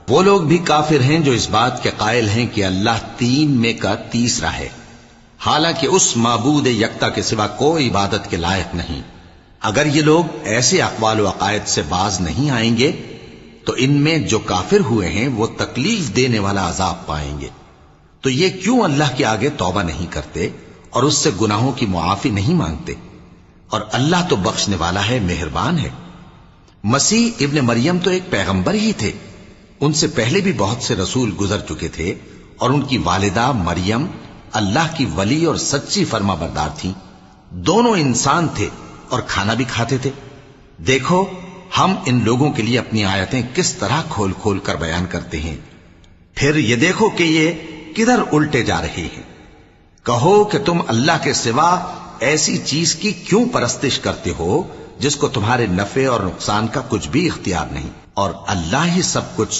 وہ لوگ بھی کافر ہیں جو اس بات کے قائل ہیں کہ اللہ تین میں کا تیسرا ہے، حالانکہ اس معبود یکتا کے سوا کوئی عبادت کے لائق نہیں۔ اگر یہ لوگ ایسے اقوال و عقائد سے باز نہیں آئیں گے تو ان میں جو کافر ہوئے ہیں وہ تکلیف دینے والا عذاب پائیں گے۔ تو یہ کیوں اللہ کے آگے توبہ نہیں کرتے اور اس سے گناہوں کی معافی نہیں مانگتے؟ اور اللہ تو بخشنے والا ہے، مہربان ہے۔ مسیح ابن مریم تو ایک پیغمبر ہی تھے، ان سے پہلے بھی بہت سے رسول گزر چکے تھے، اور ان کی والدہ مریم اللہ کی ولی اور سچی فرما بردار تھیں۔ دونوں انسان تھے اور کھانا بھی کھاتے تھے۔ دیکھو ہم ان لوگوں کے لیے اپنی آیتیں کس طرح کھول کھول کر بیان کرتے ہیں، پھر یہ دیکھو کہ یہ کدھر الٹے جا رہے ہیں۔ کہو کہ تم اللہ کے سوا ایسی چیز کی کیوں پرستش کرتے ہو جس کو تمہارے نفع اور نقصان کا کچھ بھی اختیار نہیں، اور اللہ ہی سب کچھ